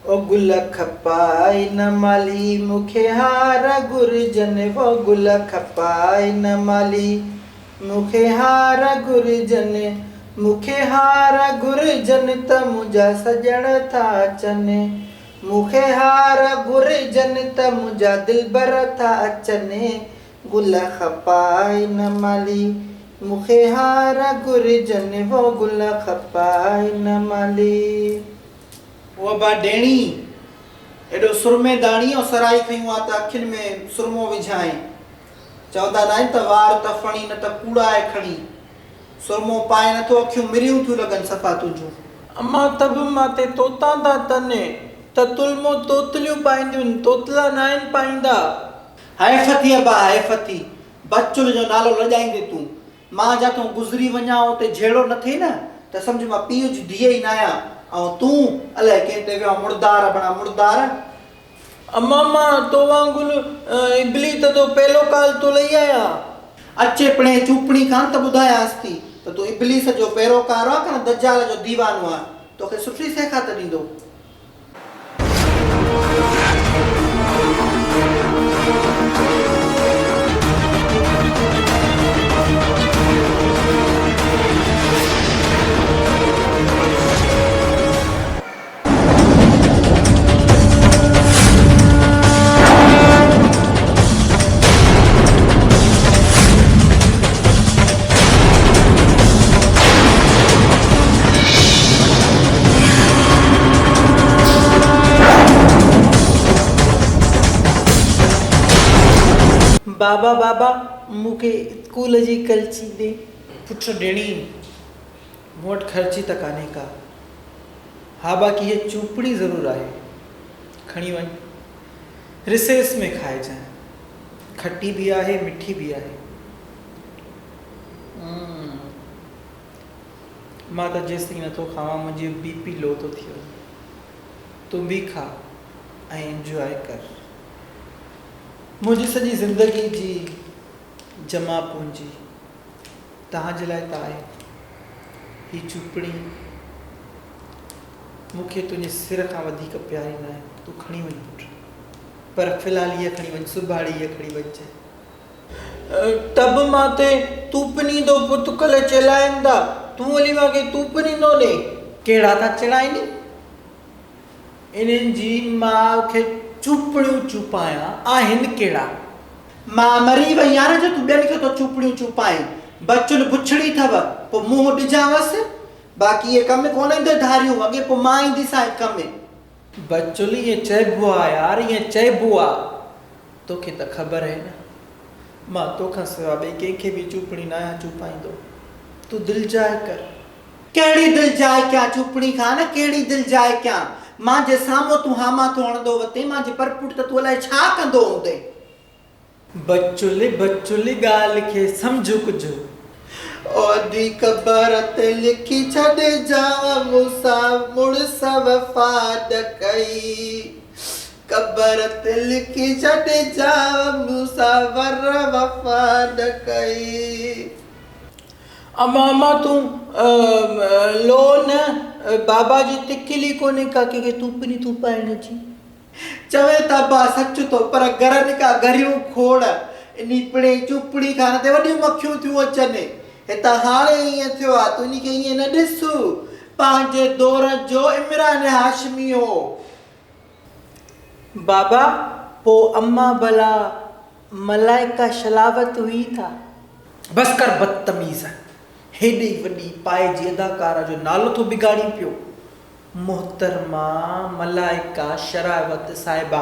ओ गुल खपाई न माली मुखे हार गुरजन वो गुल खपाई न माली मुखे हार गुरजन मुखे हार गुरजन त मुंहिंजा सजण था अचनि मुखे हार गुरजन त मुंहिंजा दिलबर था अचनि गुल खपाई न माली मुखे हार गुरजन वो गुल खपाई न माली। वो बा डेणी एडो सुरमे दाणी और सराई खयूं आ त अखिन में सुरमो विझाए चवंदा ना त वार त फणी न त कूड़ा आहे खणी सुरमो पाए न तो अखियूं मिरियूं थियूं लगन सफा तुझू अम्मा तब माते तोता दा तने त तुलमो तोतलियूं पाईंदियूं तोतला नाइन पाईंदा हाय फती अबा हाय फती बचुल जो नालो लजाईंदे तू मां जा तू गुजरी वञा उते झेड़ो न थे न त समझ मां पीउ जी धीअ ई न आया और तू अलाए केते वियो मुर्दार बणा मुर्दार अम्मा मां तो वांगुल इबली त तो पहलो काल तो लई आया अचे पणे चुपणी खान त बुधायास थी त तू इबलीस जो पैरोकार आ कन दज्जाल जो दीवानो आ तोखे सुठी सेखात दींदो। बाबा बाबा मुखे स्कूल जी कलची दे पुट डेणी मोट खर्ची त काने का हा बाकी ये चूपड़ी जरूर आए खणी वन रिसेस में खाए जाए खट्टी भी आहे मिठी भी आहे मां त जेसी न तो खावा मुझे बीपी लो तो थियो तू भी खा ऐं एंजॉय कर मुझी सजी जिंदगी जी जमा पूंजी तहां जे लाइ त आहे ही चुपड़ी मुखे तुझे सिर खां वधीक प्यारी न आहे तू खणी वञ पुट पर फिलहाल ये खणी वञ सुभाड़ी ये खणी वञ तब माते तूपनी दो पुत कले चलाईंदा तू अली वाके तूपनी दो ने केड़ा था चढ़ाईनी इन्हनि जी मां खे चुपड़ियूं चुपाया आहिन केड़ा मां मरी वई यार जो तू बेन के तो चुपड़ियूं चुपाए बचुल बुछड़ी थव पो मुंह डिजावस बाकी ये कम कोन इंदे धारियूं अगे पो मां इंदी साई कम बचुल ये चइबो आ यार ये चइबो आ तोखे त खबर है ना मां तोखा सिवा बे के भी चुपड़ी ना चुपाईंदो तू दिल जाए कर केड़ी दिल जाए क्या चुपड़ी खान केड़ी दिल जाए क्या मां जे सामो तू हामा तो हणदो वते मां जे परपुट त तू अलाए छा कंदो हूंदे बचुली गाल के समझो कुछ ओदी कबर ते लिखी छड़े जा मुसा मुड़स वफाद कई कबर ते लिखी छड़े जा मुसा वर वफाद कई अम्मा तू लोन बाबा जी तिकिली कोने का के तूपनी तू पाइण जी चवे ता बा सच तो पर घर का गरियो खोड़ इनी पड़े चुपड़ी खान ते वडी मखियूं थियूं अचने हेता हाणे ये थियो आ तू नी के ये न दिसु पांजे दौर जो इमरान हाशमी हो बाबा पो अम्मा भला मलाइका शलावत हुई था बस कर बदतमीज हेडी वडी पाए जी अदाकारा जो नालो तो बिगाड़ी पियो मोहतरमा मलाइका शरावत साहिबा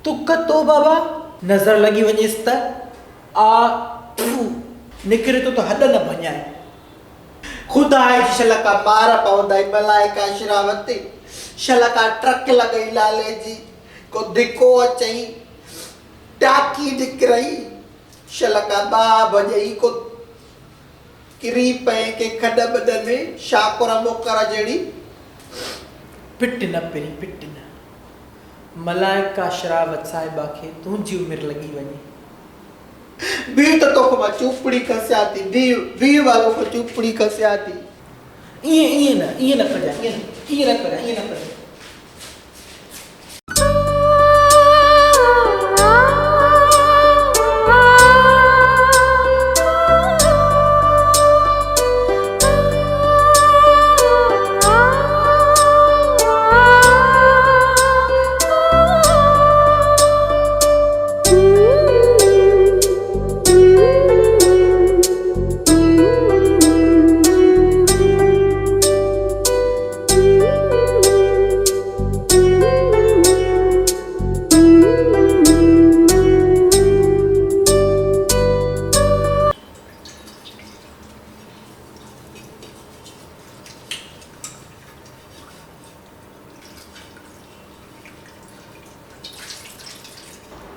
तू कतो बाबा नजर लगी वञेस त आ निकरे तो हद न भञाए खुदा जी शलका मार पवदाई मलाइका शरावत शलका ट्रक लगई लाले जी को दिको अचई टाकी दिख रही शलका बा बजई को किरी पे के खड बद में शाकुरा मोकरा जेड़ी पिट न पेरी पिट न मलाइका शरावत साहिबा के तुंजी उम्र लगी वनी भी तो को चुपड़ी खस्याती भी वालों को चुपड़ी खस्याती ये न कजा ये न कजा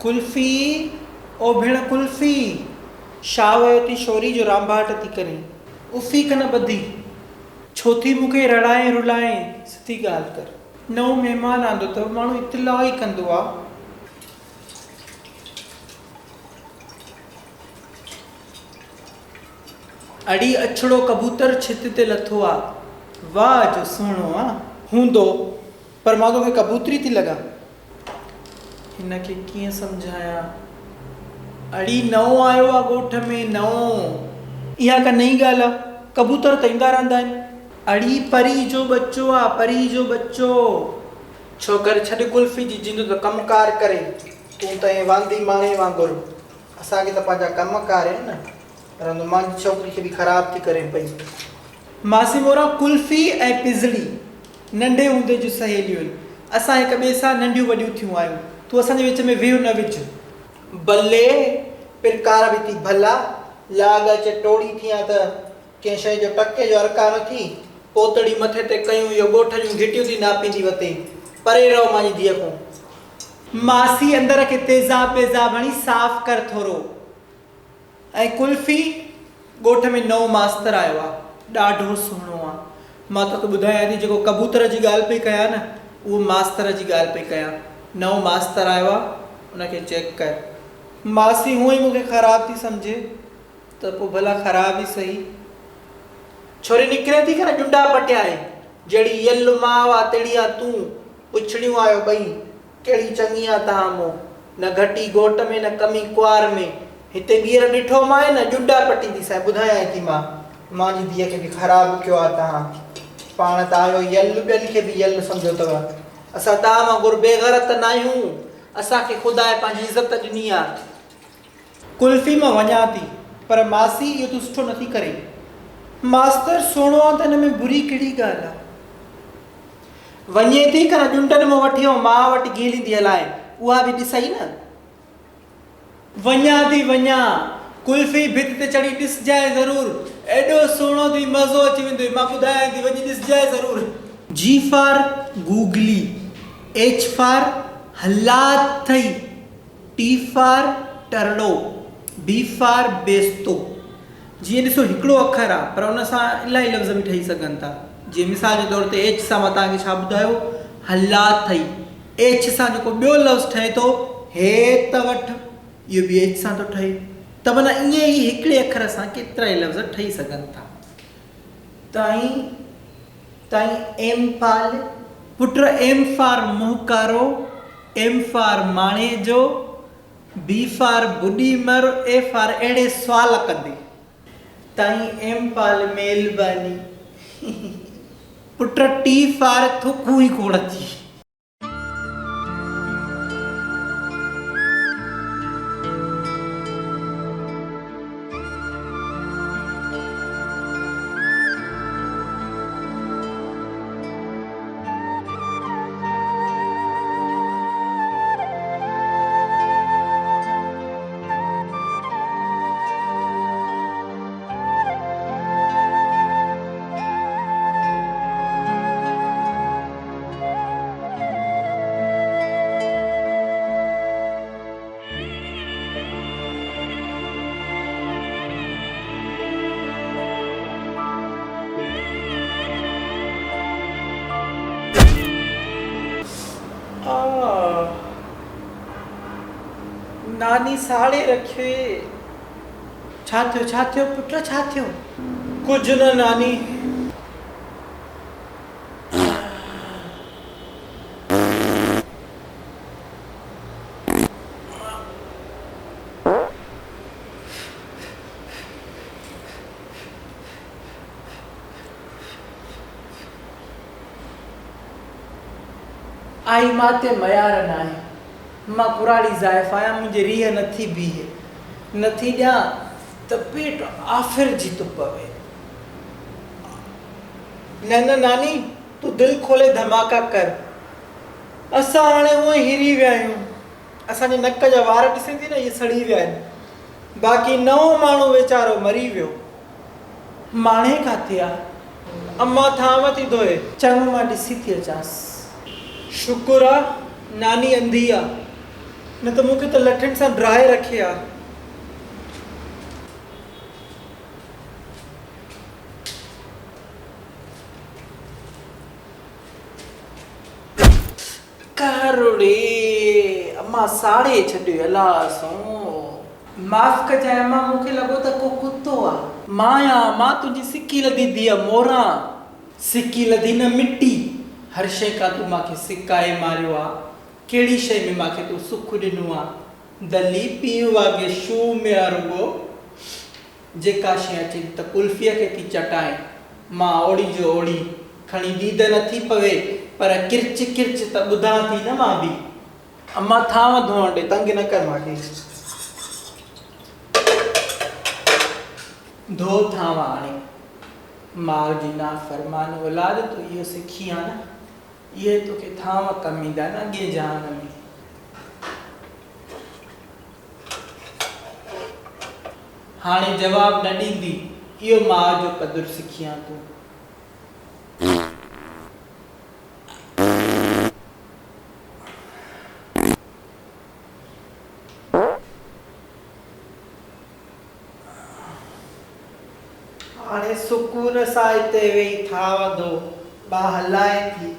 कुल्फी ओ भेण कुल्फी छा वयो थी छोरी जो रामबाट थी करे उफ़ी कन ॿधी छो थी मूंखे रड़ाए रुलाए सिधी ॻाल्हि कर नओं महिमान आंदो अथव माण्हू इतलाउ ई कंदो आहे अड़ी अछड़ो कबूतर छित ते लथो आहे वाह जो सुहिणो आहे हूंदो पर मां तोखे कबूतरी थी लॻां हिनखे कीअं सम्झायां अड़ी नओं आयो आहे ॻोठ में नओं इहा का नई ॻाल्हि आहे कबूतर त ईंदा रहंदा आहिनि अड़ी परी जो बच्चो आहे परी जो बच्चो छो करे छॾ कुल्फी जी जिंदो त कमकार करे तूं त ऐं वांदी माणे वांगुरु असांखे त पंहिंजा कमकार आहिनि न पर मुंहिंजी छोकिरी खे बि ख़राबु थी करे पई मासी मोरा कुल्फी ऐं पिज़ड़ी नंढे हूंदे जूं सहेलियूं आहिनि असां हिक ॿिए सां नंढियूं वॾियूं थियूं आहियूं तूं असांजे विच में वेहो न विझ भले पिरकार बि थी भला लाग अचे टोड़ी थियां त कंहिं शइ जो टके जो अरकान थी पोतड़ी मथे ते कयूं इहो ॻोठ जूं घिटियूं थी नापींदी वते परे रहो मुंहिंजी धीअ खां मासी अंदर खे तेज़ाब बेज़ाब हणी साफ़ कर थोरो ऐं कुल्फी ॻोठ में नओं मास्तर आयो आहे ॾाढो सुहिणो आहे मां तोखे ॿुधायां थी जेको कबूतर जी ॻाल्हि पई कयां न उहो मास्तर जी ॻाल्हि पई कयां नओं मास्तर आयो आहे उनखे चेक कर मासी हूअं ई मूंखे ख़राबु थी सम्झे त पोइ भला ख़राबु ई सही छोरी निकिरे थी करे ॾुंडा पटियाए जहिड़ी यल माउ आहे तहिड़ी आहे तूं पुछड़ियूं आयो ॿई कहिड़ी चङी आहे तव्हां मूं न घटी घोट में न कमी कुआर में हिते ॿीहर ॾिठो मां न ॾुंडा पटींदी साईं ॿुधायां थी मां मुंहिंजी धीअ खे बि ख़राबु कयो आहे तव्हां पाण त आयो यल ॿियनि खे बि यल सम्झो अथव असां तव्हां वांगुरु बेग़रत न आहियूं असांखे ख़ुदा पंहिंजी इज़त ॾिनी आहे कुल्फी मां वञा थी पर मासी इहो तूं सुठो नथी करे मास्तर सुहिणो आहे त हिन में बुरी कहिड़ी ॻाल्हि आहे वञे थी कर ॾुंडनि मां वठी मां वटि गीलींदी हलाए उहा बि ॾिसई न वञा थी वञा कुल्फी भित ते चढ़ी ॾिसजांइ ज़रूरु एॾो सुहिणो थी मज़ो अची वेंदो मां ॿुधायां थी वञी ॾिसजांइ ज़रूरु जी फॉर गूगली एच फॉर हलात थई टी फॉर टरड़ो बी फॉर बेस्तो जीअं ॾिसो हिकिड़ो अखर आहे पर उन सां इलाही लफ़्ज़ बि ठही सघनि था जीअं मिसाल जे तौर ते एच सां मां तव्हांखे छा ॿुधायो हलात थई एच सां जेको ॿियो लफ़्ज़ ठहे थो हे त वठ इहो बि एच सां थो ठहे त माना ईअं ई हिकिड़े अखर सां केतिरा ई लफ़्ज़ ठही सघनि था ताईं एम पाल पुट एम फॉर मुहकारो एम फॉर माणे जो बी फॉर बुॾी मर ए फॉर अहिड़े सुवाल कंदे ताईं एम पाल महिरबानी पुट टी फॉर थुकू ई कोड़ थी नानी साड़े रखे छा थियो पुट छा थियो कुछ न नानी आई माते मयार न आहे मां पुराणी ज़ाइफ़ आहियां मुंहिंजी रीह नथी बीहे नथी ॾियां त पेट आफ़िर जी थो पवे न नानी तूं दिलि खोले धमाका कर असां हाणे हूअं हिरी विया आहियूं असांजे नक जा वार ॾिसे थी न इहे सड़ी विया आहिनि बाक़ी नओं माण्हू वीचारो मरी वियो माणे किथे आहे अम्मा थांव थी धोए चङो मां ॾिसी थी अचांसि शुक्र आहे नानी अंधी आहे न त मूंखे त लठनि सां ड्राए रखे आ। करोड़े अम्मा साड़े छॾियो अलासो। माफ़ कजांइ अम्मा, मूंखे लॻो त को कुत्तो आहे। माया मां तुंहिंजी सिकी लधी धीअ मोरा, सिकी लधी न मिटी। हर शइ खां तूं मूंखे सिकाए मारियो आहे। कहिड़ी शइ में मूंखे तूं सुख ॾिनो आहे? दली पीउ वागे शू में रुगो जेका शइ अचे त कुल्फीअ खे थी चटाए, मां ओड़ी जो ओड़ी खणी दीद नथी पवे, पर किरच किरच त ॿुधां थी न मां बि। अम्मा थांव धोअण ॾे, तंग न कर मूंखे। धो थांव हाणे। माउ जी नाफ़रमान औलाद तूं इहो सिखी आहे न, इहे तोखे थांव कम ईंदा न अॻे जहान में। हाणे जवाब न ॾींदी, इहो माउ जो क़दुरु सिखी आहे तूं। हाणे सुकून सां हिते वेही थांव धो, ॿा हलाए थी।